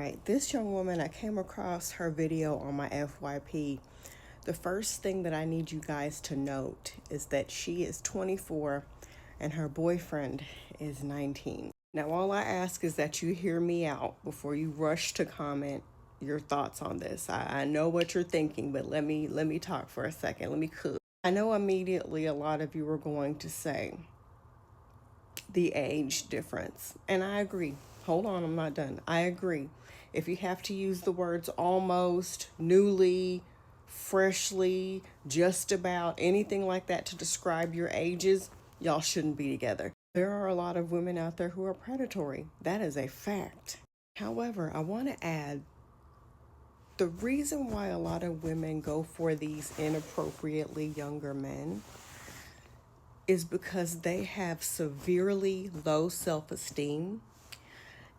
right, this young woman, I came across her video on my FYP. The first thing that I need you guys to note is that she is 24 and her boyfriend is 19. Now, all I ask is that you hear me out before you rush to comment your thoughts on this. I know what you're thinking, but let me talk for a second. Let me cook. I know immediately a lot of you are going to say the age difference, and I agree. Hold on, I'm not done. I agree. If you have to use the words almost, newly, freshly, just about, anything like that to describe your ages, y'all shouldn't be together. There are a lot of women out there who are predatory. That is a fact. However, I want to add the reason why a lot of women go for these inappropriately younger men is because they have severely low self-esteem,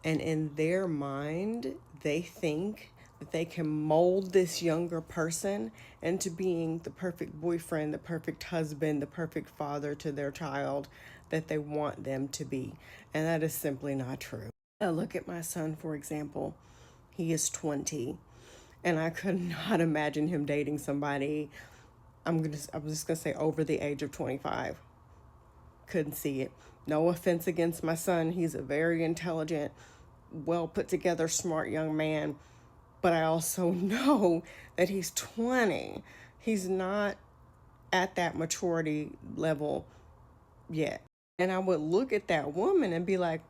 and in their mind they think that they can mold this younger person into being the perfect boyfriend, the perfect husband, the perfect father to their child that they want them to be. And that is simply not true. Look at my son, for example. He is 20, and I could not imagine him dating somebody, I'm just gonna say over the age of 25. Couldn't see it. No offense against my son. He's a very intelligent, well put together, smart young man. But I also know that he's 20. He's not at that maturity level yet. And I would look at that woman and be like,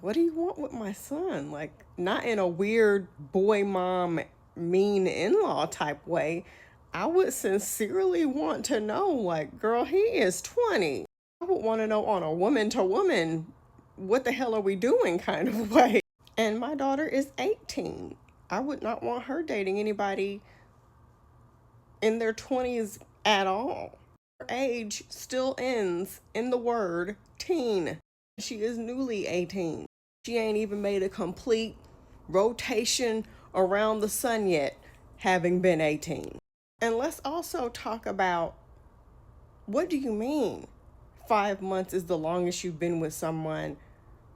what do you want with my son? Like, not in a weird boy mom, mean in-law type way. I would sincerely want to know, like, girl, he is 20. I would want to know on a woman to woman, what the hell are we doing kind of way. And my daughter is 18. I would not want her dating anybody in their 20s at all. Her age still ends in the word teen. She is newly 18. She ain't even made a complete rotation around the sun yet, having been 18. And let's also talk about, what do you mean 5 months is the longest you've been with someone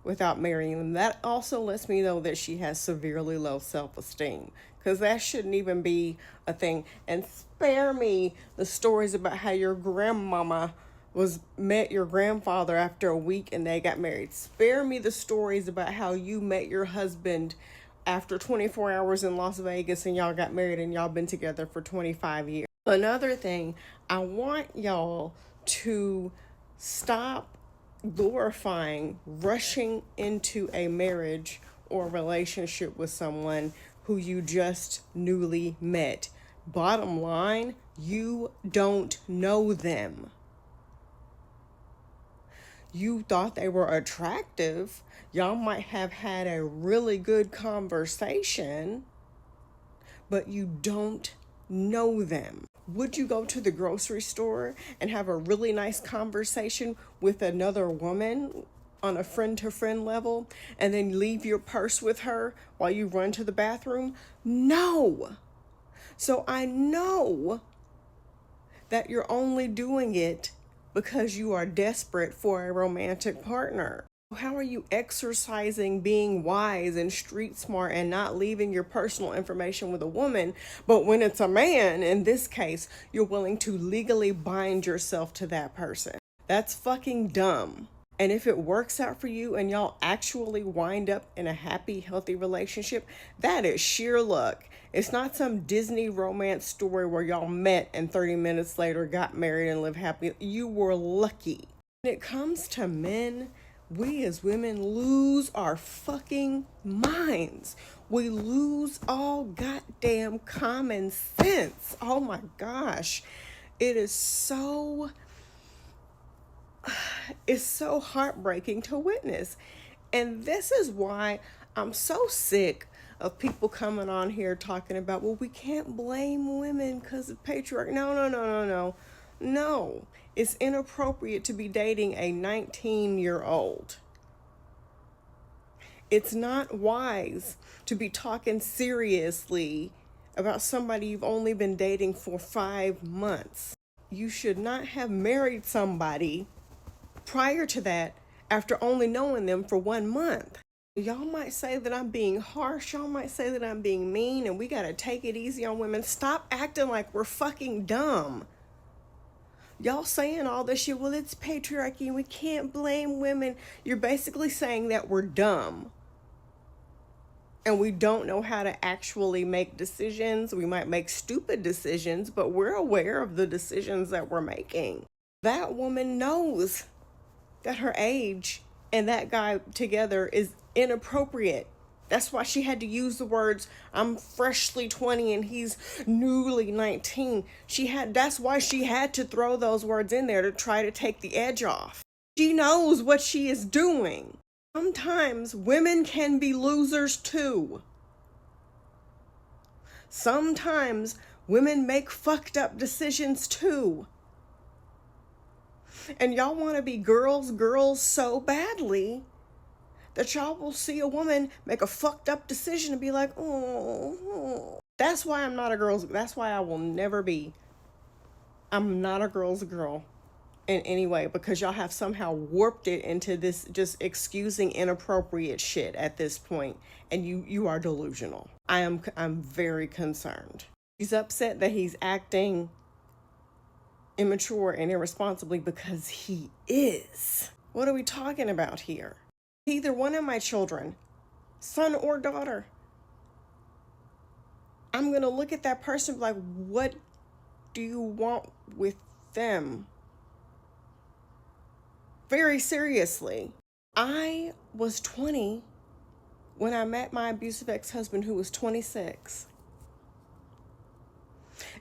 without marrying them? That also lets me know that she has severely low self-esteem, because that shouldn't even be a thing. And spare me the stories about how your grandmama met your grandfather after a week and they got married. Spare me the stories about how you met your husband after 24 hours in Las Vegas and y'all got married and y'all been together for 25 years. Another thing, I want y'all to stop glorifying rushing into a marriage or relationship with someone who you just newly met. Bottom line, you don't know them. You thought they were attractive. Y'all might have had a really good conversation, but you don't know them. Would you go to the grocery store and have a really nice conversation with another woman on a friend-to-friend level and then leave your purse with her while you run to the bathroom? No. So I know that you're only doing it because you are desperate for a romantic partner. How are you exercising being wise and street smart and not leaving your personal information with a woman, but when it's a man, in this case, you're willing to legally bind yourself to that person? That's fucking dumb. And if it works out for you and y'all actually wind up in a happy, healthy relationship, that is sheer luck. It's not some Disney romance story where y'all met and 30 minutes later got married and lived happy. You were lucky. When it comes to men, we as women lose our fucking minds. We lose all goddamn common sense. Oh my gosh. It's so heartbreaking to witness. And this is why I'm so sick of people coming on here talking about, well, we can't blame women because of patriarchy. No, it's inappropriate to be dating a 19-year-old. It's not wise to be talking seriously about somebody you've only been dating for 5 months. You should not have married somebody prior to that after only knowing them for 1 month. Y'all might say that I'm being harsh. Y'all might say that I'm being mean, and we gotta take it easy on women. Stop acting like we're fucking dumb. Y'all saying all this shit, well, it's patriarchy and we can't blame women. You're basically saying that we're dumb and we don't know how to actually make decisions. We might make stupid decisions, but we're aware of the decisions that we're making. That woman knows that her age and that guy together is inappropriate. That's why she had to use the words, I'm freshly 20 and he's newly 19. That's why she had to throw those words in there to try to take the edge off. She knows what she is doing. Sometimes women can be losers too. Sometimes women make fucked up decisions too. And y'all want to be girls so badly that y'all will see a woman make a fucked up decision and be like, oh. That's why I'm not a girl's, that's why I will never be. I'm not a girl's girl in any way, because y'all have somehow warped it into this just excusing inappropriate shit at this point, and you are delusional. I'm very concerned. He's upset that he's acting immature and irresponsibly because he is. What are we talking about here? Either one of my children, son or daughter, I'm gonna look at that person like, what do you want with them? Very seriously. I was 20 when I met my abusive ex-husband, who was 26.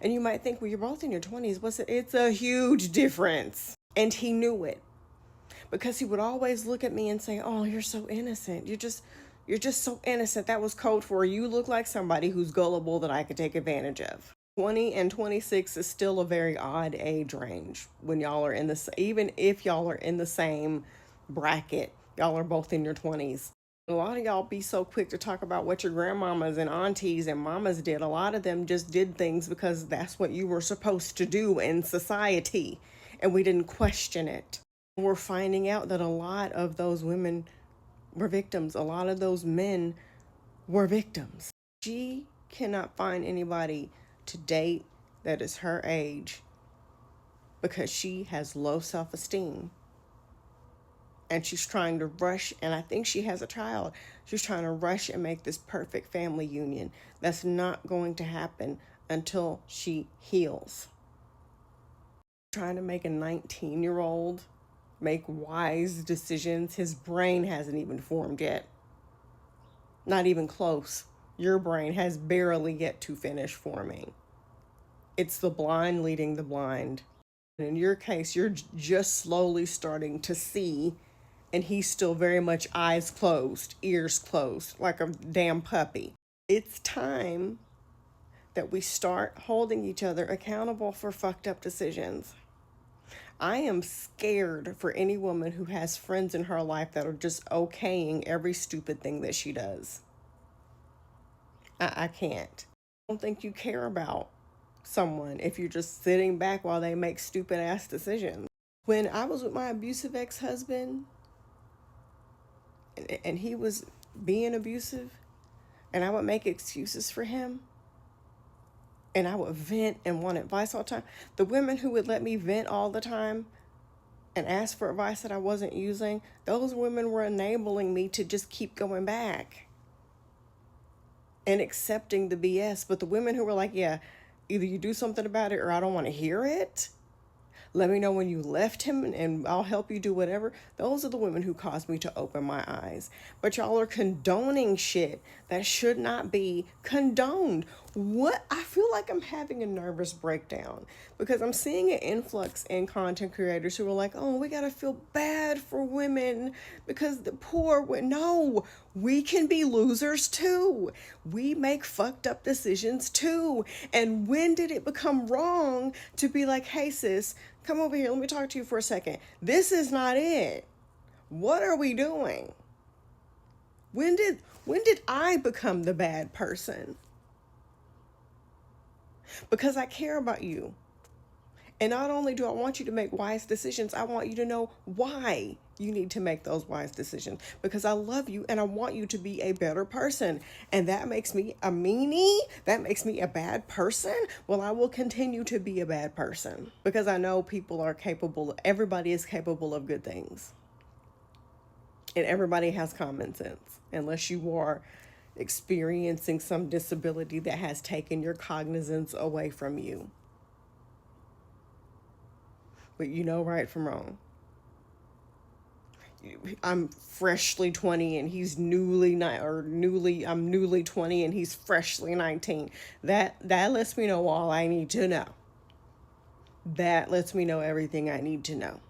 And you might think, well, you're both in your 20s. What's it? It's a huge difference. And he knew it, because he would always look at me and say, oh, you're so innocent. You're just so innocent. That was code for, you look like somebody who's gullible that I could take advantage of. 20 and 26 is still a very odd age range when y'all are in this, even if y'all are in the same bracket, y'all are both in your 20s. A lot of y'all be so quick to talk about what your grandmamas and aunties and mamas did. A lot of them just did things because that's what you were supposed to do in society, and we didn't question it. We're finding out that a lot of those women were victims. A lot of those men were victims. She cannot find anybody to date that is her age because she has low self-esteem. And she's trying to rush, and I think she has a child. She's trying to rush and make this perfect family union. That's not going to happen until she heals. Trying to make a 19-year-old make wise decisions. His brain hasn't even formed yet. Not even close. Your brain has barely yet to finish forming. It's the blind leading the blind. And in your case, you're just slowly starting to see, and he's still very much eyes closed, ears closed, like a damn puppy. It's time that we start holding each other accountable for fucked up decisions. I am scared for any woman who has friends in her life that are just okaying every stupid thing that she does. I can't. I don't think you care about someone if you're just sitting back while they make stupid ass decisions. When I was with my abusive ex-husband and he was being abusive, and I would make excuses for him, and I would vent and want advice all the time. The women who would let me vent all the time and ask for advice that I wasn't using, those women were enabling me to just keep going back and accepting the BS. But the women who were like, yeah, either you do something about it or I don't want to hear it. Let me know when you left him and I'll help you do whatever. Those are the women who caused me to open my eyes. But y'all are condoning shit that should not be condoned. What? I feel like I'm having a nervous breakdown because I'm seeing an influx in content creators who are like, oh, we got to feel bad for women because the poor. No, we can be losers too. We make fucked up decisions too. And when did it become wrong to be like, hey, sis, come over here. Let me talk to you for a second. This is not it. What are we doing? When did I become the bad person? Because I care about you. And not only do I want you to make wise decisions, I want you to know why You need to make those wise decisions because I love you and I want you to be a better person. And that makes me a meanie. That makes me a bad person. Well, I will continue to be a bad person because I know people are capable, everybody is capable of good things. And everybody has common sense unless you are experiencing some disability that has taken your cognizance away from you. But you know right from wrong. I'm freshly 20 and he's I'm newly 20 and he's freshly 19. That lets me know all I need to know. That lets me know everything I need to know.